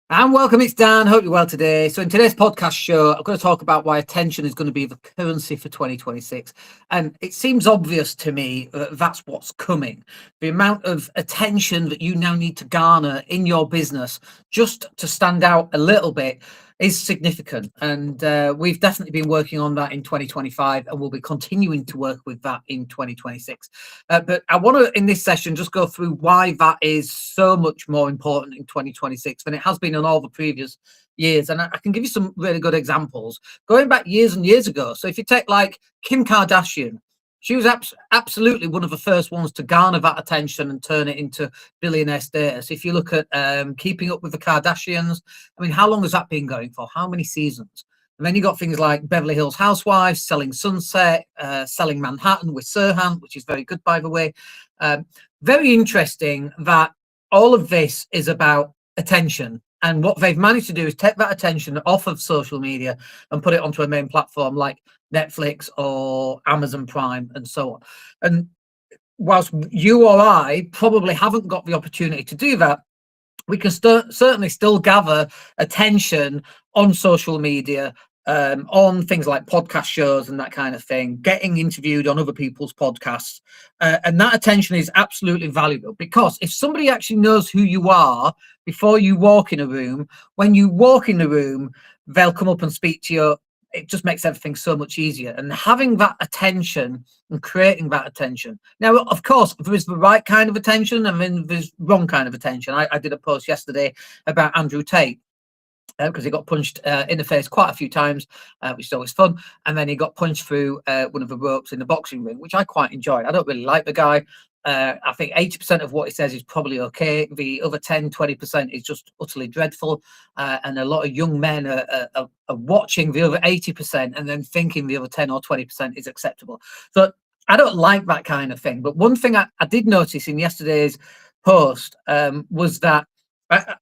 And welcome, it's Dan. Hope you're well today. So in today's podcast show, I'm going to talk about why attention is going to be the currency for 2026. And it seems obvious to me that that's what's coming. The amount of attention that you now need to garner in your business just to stand out a little bit is significant. And we've definitely been working on that in 2025, and we'll be continuing to work with that in 2026. But I want to, in this session, just go through why that is so much more important in 2026 than it has been in all the previous years. And I can give you some really good examples going back years and years ago. So if you take like Kim Kardashian, she was absolutely one of the first ones to garner that attention and turn it into billionaire status. If you look at Keeping Up with the Kardashians, I mean, how long has that been going for? How many seasons? And then you got things like Beverly Hills Housewives, Selling Sunset, Selling Manhattan with Sirhan, which is very good, by the way. Very interesting that all of this is about attention. And what they've managed to do is take that attention off of social media and put it onto a main platform like Netflix or Amazon Prime and so on. And whilst you or I probably haven't got the opportunity to do that, we can certainly still gather attention on social media, on things like podcast shows and that kind of thing, getting interviewed on other people's podcasts. And that attention is absolutely valuable, because if somebody actually knows who you are before you walk in a room, when you walk in the room, they'll come up and speak to you. It just makes everything so much easier. And having that attention and creating that attention. Now, of course, there is the right kind of attention and then there's wrong kind of attention. I did a post yesterday about Andrew Tate, because he got punched in the face quite a few times, which is always fun. And then he got punched through one of the ropes in the boxing ring, which I quite enjoyed. I don't really like the guy. I think 80% of what he says is probably okay. The other 10-20% is just utterly dreadful. And a lot of young men are watching the other 80% and then thinking the other 10 or 20% is acceptable. So I don't like that kind of thing. But one thing I did notice in yesterday's post was that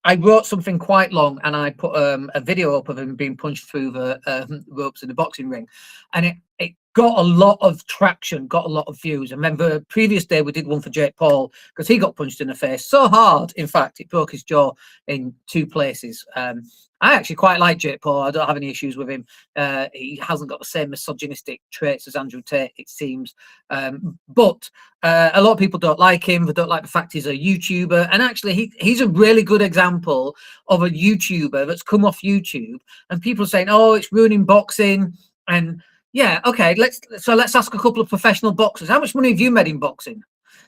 I wrote something quite long, and I put a video up of him being punched through the ropes in the boxing ring, and it got a lot of traction, got a lot of views. And then the previous day we did one for Jake Paul, because he got punched in the face so hard, in fact, it broke his jaw in 2 places. I actually quite like Jake Paul. I don't have any issues with him. He hasn't got the same misogynistic traits as Andrew Tate, it seems. But a lot of people don't like him. They don't like the fact he's a YouTuber. And actually, he's a really good example of a YouTuber that's come off YouTube. And people are saying, oh, it's ruining boxing. And yeah, okay, let's ask a couple of professional boxers. How much money have you made in boxing?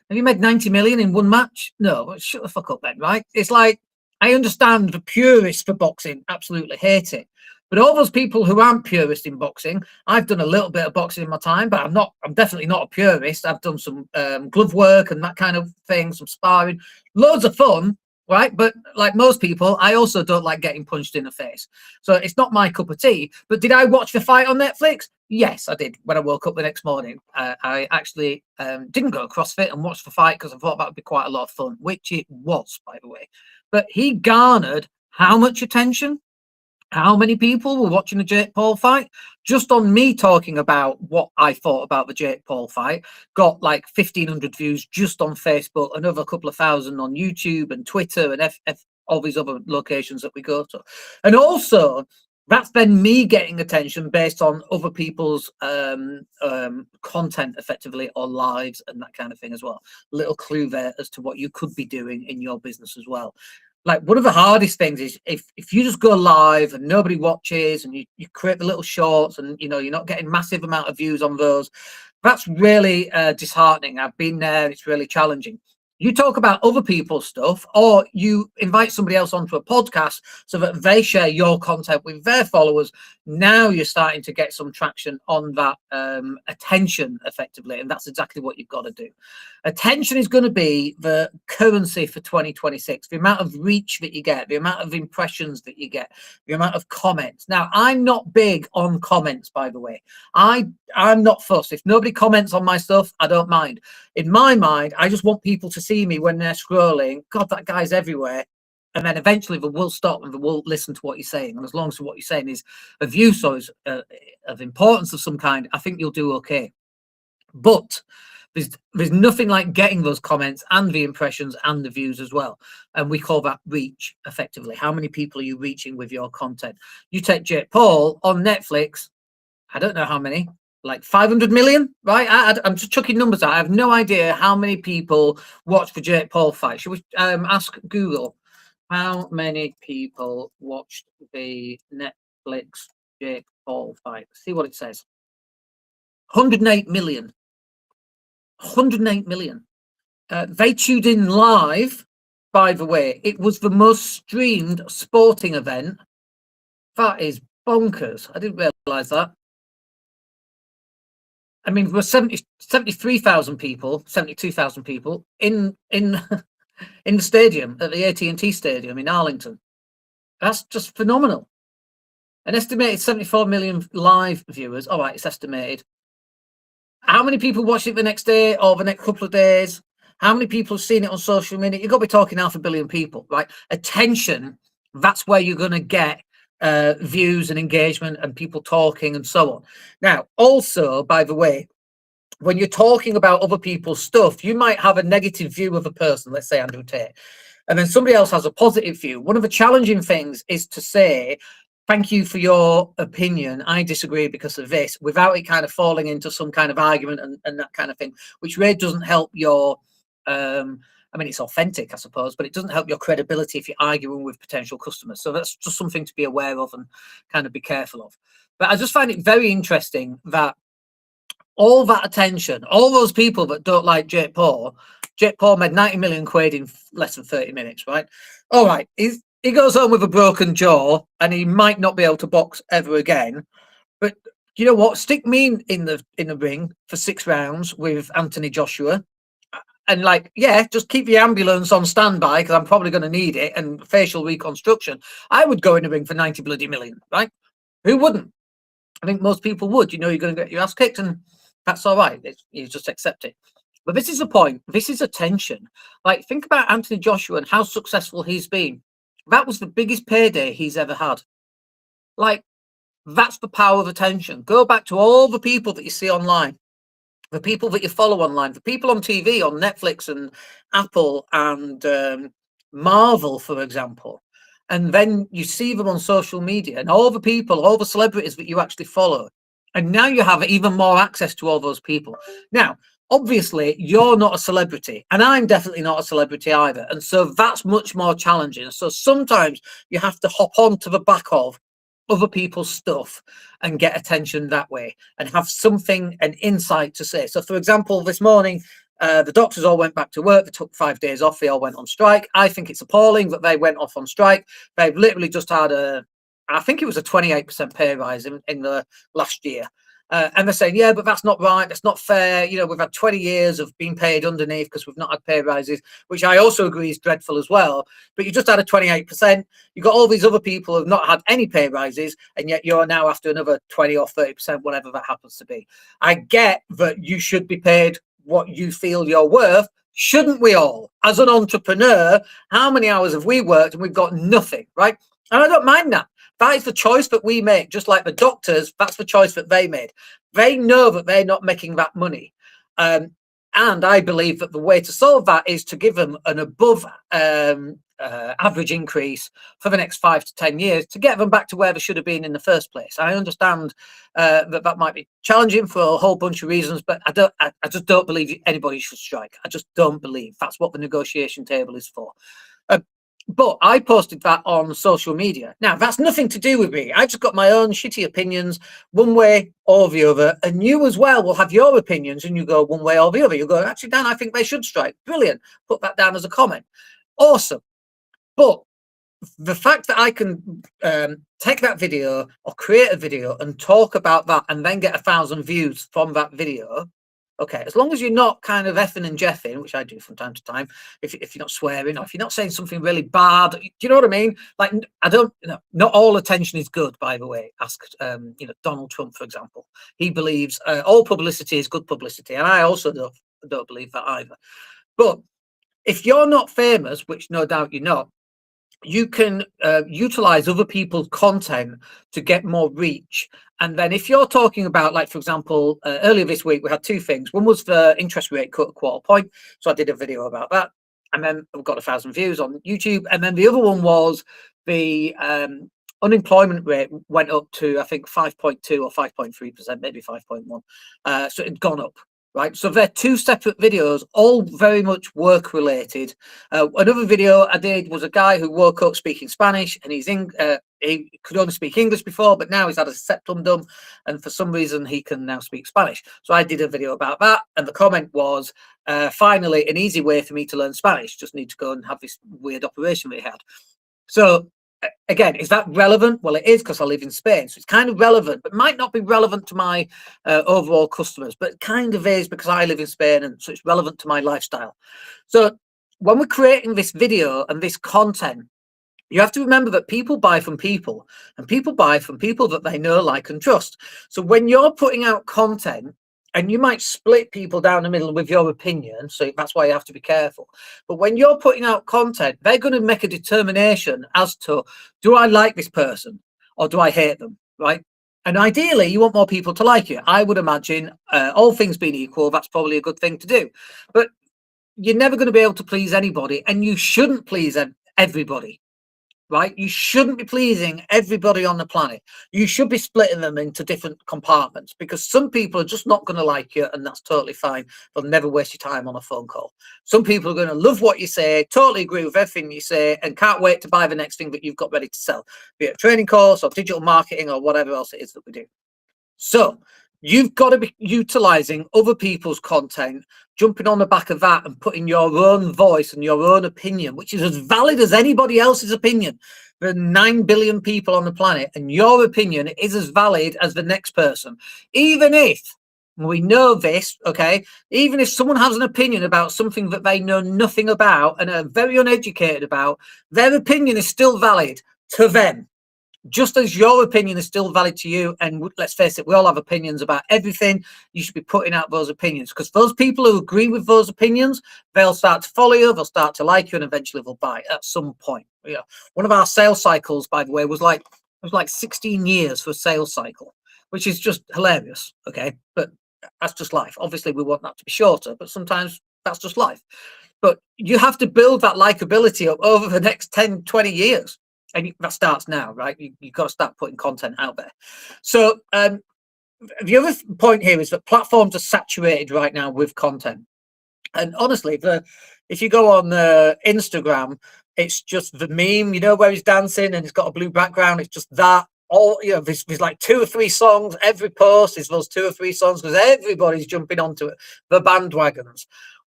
Have you made 90 million in one match? No, well, shut the fuck up then, right? It's like, I understand the purists for boxing absolutely hate it. But all those people who aren't purists in boxing, I've done a little bit of boxing in my time, but I'm definitely not a purist. I've done some glove work and that kind of thing, some sparring, loads of fun, right? But like most people, I also don't like getting punched in the face. So it's not my cup of tea. But did I watch the fight on Netflix? Yes, I did. When I woke up the next morning, I actually didn't go to CrossFit and watch the fight because I thought that would be quite a lot of fun, which it was, by the way. But he garnered how much attention? How many people were watching the Jake Paul fight? Just on me talking about what I thought about the Jake Paul fight, got like 1,500 views just on Facebook, another couple of thousand on YouTube and Twitter and all these other locations that we go to. And also, that's then me getting attention based on other people's content, effectively, or lives and that kind of thing as well. Little clue there as to what you could be doing in your business as well. Like, one of the hardest things is if you just go live and nobody watches, and you create the little shorts and you're not getting massive amount of views on those. That's really disheartening. I've been there. It's really challenging. You talk about other people's stuff, or you invite somebody else onto a podcast so that they share your content with their followers. Now you're starting to get some traction on that attention, effectively, and that's exactly what you've got to do. Attention is going to be the currency for 2026. The amount of reach that you get, the amount of impressions that you get, the amount of comments. Now, I'm not big on comments, by the way. I'm not fussed. If nobody comments on my stuff, I don't mind. In my mind, I just want people to see me when they're scrolling. God, that guy's everywhere. And then eventually they will stop and they will listen to what you're saying. And as long as what you're saying is of use or is of importance of some kind, I think you'll do okay. But There's nothing like getting those comments and the impressions and the views as well. And we call that reach effectively. How many people are you reaching with your content? You take Jake Paul on Netflix, I don't know how many, like 500 million, right? I'm just chucking numbers out. I have no idea how many people watch the Jake Paul fight. Should we ask Google how many people watched the Netflix Jake Paul fight? See what it says. 108 million. 108 million. They tuned in live, by the way. It was the most streamed sporting event. That is bonkers. I didn't realize that. I mean, there were 73,000 people, 72,000 people in in the stadium at the AT&T Stadium in Arlington. That's just phenomenal. An estimated 74 million live viewers. All right, it's estimated. How many people watched it the next day or the next couple of days? How many people have seen it on social media? You've got to be talking 500 million people, right? Attention, that's where you're going to get views and engagement and people talking and so on. Now, also, by the way, when you're talking about other people's stuff, you might have a negative view of a person, let's say Andrew Tate, and then somebody else has a positive view. One of the challenging things is to say, thank you for your opinion, I disagree because of this, without it kind of falling into some kind of argument and that kind of thing, which really doesn't help your I mean, it's authentic, I suppose, but it doesn't help your credibility if you're arguing with potential customers. So that's just something to be aware of and kind of be careful of. But I just find it very interesting that all that attention, all those people that don't like Jake Paul made 90 million quid in less than 30 minutes, right? All right, he goes home with a broken jaw and he might not be able to box ever again. But you know what? Stick me in the ring for 6 rounds with Anthony Joshua. And like, yeah, just keep the ambulance on standby because I'm probably going to need it and facial reconstruction. I would go in the ring for 90 bloody million, right? Who wouldn't? I think most people would. You know, you're going to get your ass kicked and that's all right. You just accept it. But this is the point. This is attention. Like, think about Anthony Joshua and how successful he's been. That was the biggest payday he's ever had. Like, that's the power of attention. Go back to all the people that you see online, the people that you follow online, the people on TV, on Netflix and Apple and Marvel, for example. And then you see them on social media and all the people, all the celebrities that you actually follow. And now you have even more access to all those people. Now, obviously, you're not a celebrity, and I'm definitely not a celebrity either. And so that's much more challenging. So sometimes you have to hop on to the back of other people's stuff and get attention that way and have something, an insight to say. So, for example, this morning, the doctors all went back to work. They took 5 days off. They all went on strike. I think it's appalling that they went off on strike. They've literally just had I think it was a 28% pay rise in the last year. And they're saying, yeah, but that's not right. That's not fair. You know, we've had 20 years of being paid underneath because we've not had pay rises, which I also agree is dreadful as well. But you just had a 28%. You've got all these other people who've not had any pay rises, and yet you're now after another 20 or 30%, whatever that happens to be. I get that you should be paid what you feel you're worth. Shouldn't we all? As an entrepreneur, how many hours have we worked and we've got nothing, right? And I don't mind that. That is the choice that we make, just like the doctors, that's the choice that they made. They know that they're not making that money. And I believe that the way to solve that is to give them an above average increase for the next 5 to 10 years to get them back to where they should have been in the first place. I understand that might be challenging for a whole bunch of reasons, but I just don't believe anybody should strike. I just don't believe that's what the negotiation table is for. But I posted that on social media. Now, that's nothing to do with me. I just got my own shitty opinions one way or the other. And you as well will have your opinions and you go one way or the other. You go, actually, Dan, I think they should strike. Brilliant. Put that down as a comment. Awesome. But the fact that I can take that video or create a video and talk about that and then get 1,000 views from that video, okay, as long as you're not kind of effing and jeffing, which I do from time to time, if you're not swearing or if you're not saying something really bad, do you know what I mean? Like, I don't, not all attention is good, by the way. Ask, Donald Trump, for example. He believes all publicity is good publicity. And I also don't believe that either. But if you're not famous, which no doubt you're not, you can utilize other people's content to get more reach. And then if you're talking about, like, for example, earlier this week, we had two things. One was the interest rate cut a quarter point. So I did a video about that. And then we've got 1,000 views on YouTube. And then the other one was the unemployment rate went up to, I think, 5.2 or 5.3%, maybe 5.1. So it'd gone up. Right, so they're two separate videos, all very much work related. Another video I did was a guy who woke up speaking Spanish, and he could only speak English before, but now he's had a septum done, and for some reason he can now speak Spanish. So I did a video about that, and the comment was, finally, an easy way for me to learn Spanish. Just need to go and have this weird operation that he had. So again, is that relevant? Well, it is, because I live in Spain, so it's kind of relevant, but might not be relevant to my overall customers, but it kind of is because I live in Spain, and so it's relevant to my lifestyle. So when we're creating this video and this content, you have to remember that people buy from people, and people buy from people that they know, like, and trust. So when you're putting out content, and you might split people down the middle with your opinion, so that's why you have to be careful. But when you're putting out content, they're going to make a determination as to, do I like this person or do I hate them, right? And ideally, you want more people to like you. I would imagine, all things being equal, that's probably a good thing to do. But you're never going to be able to please anybody, and you shouldn't please everybody. Right? You shouldn't be pleasing everybody on the planet. You should be splitting them into different compartments, because some people are just not going to like you, and that's totally fine. They'll never waste your time on a phone call. Some people are going to love what you say, totally agree with everything you say, and can't wait to buy the next thing that you've got ready to sell, be it a training course or digital marketing or whatever else it is that we do. So you've got to be utilizing other people's content, jumping on the back of that and putting your own voice and your own opinion, which is as valid as anybody else's opinion. There are 9 billion people on the planet, and your opinion is as valid as the next person. Even if we know this, okay, even if someone has an opinion about something that they know nothing about and are very uneducated about, their opinion is still valid to them, just as your opinion is still valid to you. And let's face it, we all have opinions about everything. You should be putting out those opinions, because those people who agree with those opinions, they'll start to follow you, they'll start to like you, and eventually they'll buy at some point. One of our sales cycles, by the way, was like 16 years for a sales cycle, which is just hilarious. Okay, but that's just life. Obviously, we want that to be shorter, but sometimes that's just life. But you have to build that likability up over the next 10, 20 years. And that starts now, right? You've got to start putting content out there. So the other point here is that platforms are saturated right now with content. And honestly, if you go on Instagram, it's just the meme, where he's dancing and it's got a blue background. It's just that. All, there's like 2 or 3 songs. Every post is those 2 or 3 songs, because everybody's jumping onto it, the bandwagons.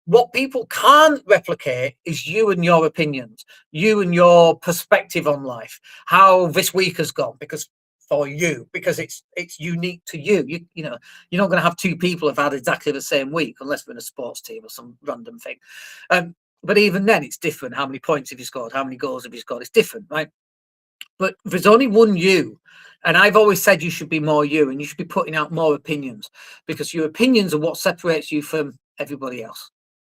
What people can't replicate is you and your opinions, you and your perspective on life, how this week has gone, because it's unique to you. You're not going to have 2 people have had exactly the same week, unless we're in a sports team or some random thing. But even then, it's different. How many points have you scored? How many goals have you scored? It's different, right? But there's only one you. And I've always said you should be more you, and you should be putting out more opinions, because your opinions are what separates you from everybody else.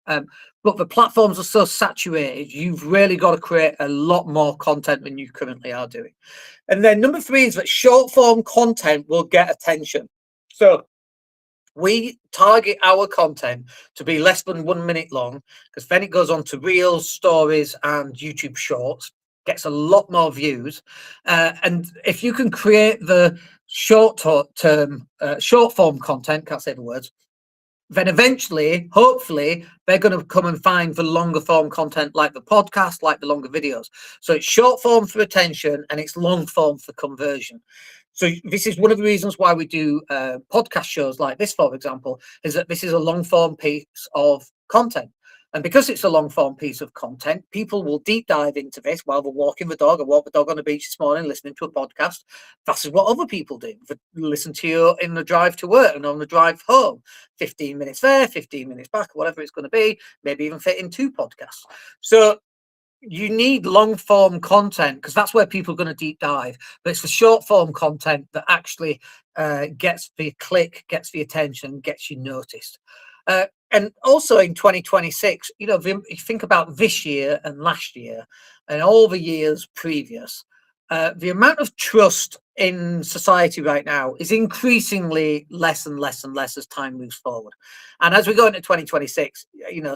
But the platforms are so saturated, you've really got to create a lot more content than you currently are doing. And then number 3 is that short form content will get attention. So we target our content to be less than 1 minute long, because then it goes on to Reels, Stories, and YouTube Shorts, gets a lot more views. And if you can create the short form content, can't say the words, then eventually, hopefully, they're going to come and find the longer form content, like the podcast, like the longer videos. So it's short form for attention, and it's long form for conversion. So this is one of the reasons why we do podcast shows like this, for example, is that this is a long form piece of content. And because it's a long form piece of content, people will deep dive into this while they're walking the dog. I walked the dog on the beach this morning listening to a podcast. That's what other people do. They listen to you in the drive to work and on the drive home. 15 minutes there, 15 minutes back, whatever it's going to be, maybe even fit in 2 podcasts. So you need long form content, because that's where people are going to deep dive. But it's the short form content that actually gets the click, gets the attention, gets you noticed. And also in 2026, if you think about this year and last year, and all the years previous, the amount of trust in society right now is increasingly less and less and less as time moves forward. And as we go into 2026,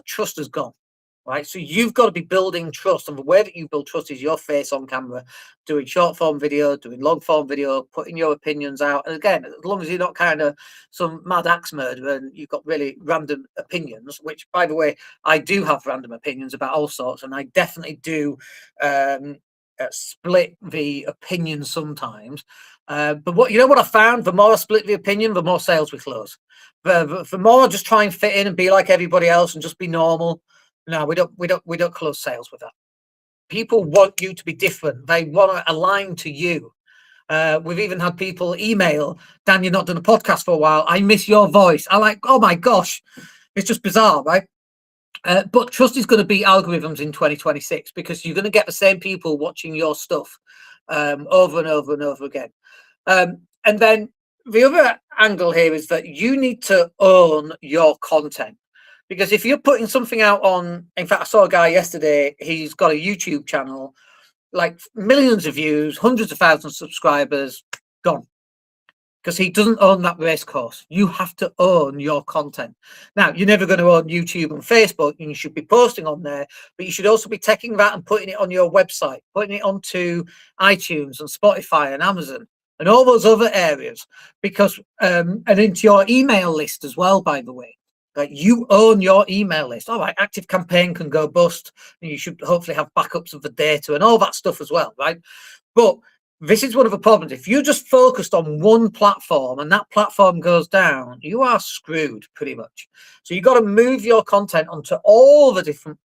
trust is gone. Right. So you've got to be building trust. And the way that you build trust is your face on camera, doing short form video, doing long form video, putting your opinions out. And again, as long as you're not kind of some mad axe murderer and you've got really random opinions, which, by the way, I do have random opinions about all sorts. And I definitely do split the opinion sometimes. But what I found, the more I split the opinion, the more sales we close. The more I just try and fit in and be like everybody else and just be normal. No, we don't close sales with that. People want you to be different. They want to align to you. We've even had people email, Dan, you've not done a podcast for a while. I miss your voice. I'm like, oh my gosh, it's just bizarre, right? But trust is going to beat algorithms in 2026 because you're going to get the same people watching your stuff over and over and over again. And then the other angle here is that you need to own your content. Because if you're putting something out in fact, I saw a guy yesterday, he's got a YouTube channel, like millions of views, hundreds of thousands of subscribers, gone. Because he doesn't own that race course. You have to own your content. Now, you're never going to own YouTube and Facebook, and you should be posting on there, but you should also be taking that and putting it on your website, putting it onto iTunes and Spotify and Amazon and all those other areas, because and into your email list as well, by the way. Like, you own your email list. All right, Active Campaign can go bust, and you should hopefully have backups of the data and all that stuff as well, right? But this is one of the problems. If you're just focused on one platform and that platform goes down, you are screwed pretty much. So you've got to move your content onto all the different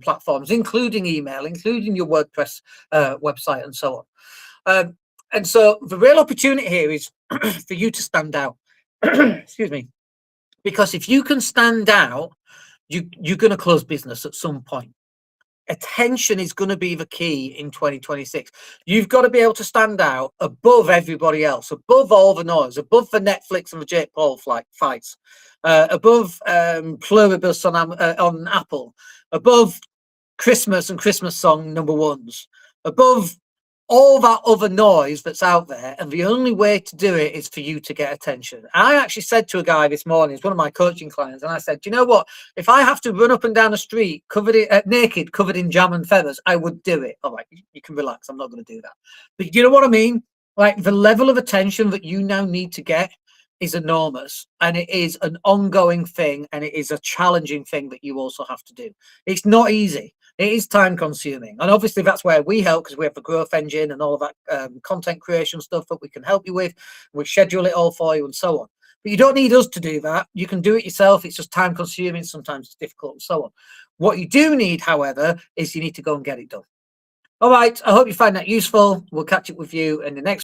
platforms, including email, including your WordPress website, and so on. And so the real opportunity here is for you to stand out. Excuse me. Because if you can stand out, you're going to close business at some point. Attention is going to be the key in 2026. You've got to be able to stand out above everybody else, above all the noise, above the Netflix and the Jake Paul fights, above Pluribus on Apple, above Christmas and Christmas song number ones, above all that other noise that's out there. And the only way to do it is for you to get attention. I actually said to a guy this morning, it's one of my coaching clients, and I said, do you know what? If I have to run up and down the street naked, covered in jam and feathers, I would do it. All right, you can relax. I'm not going to do that. But you know what I mean? Like, the level of attention that you now need to get is enormous, and it is an ongoing thing, and it is a challenging thing that you also have to do. It's not easy. It is time consuming. And obviously that's where we help, because we have the growth engine and all of that content creation stuff that we can help you with. We schedule it all for you and so on. But you don't need us to do that. You can do it yourself. It's just time consuming. Sometimes it's difficult and so on. What you do need, however, is you need to go and get it done. All right. I hope you find that useful. We'll catch up with you in the next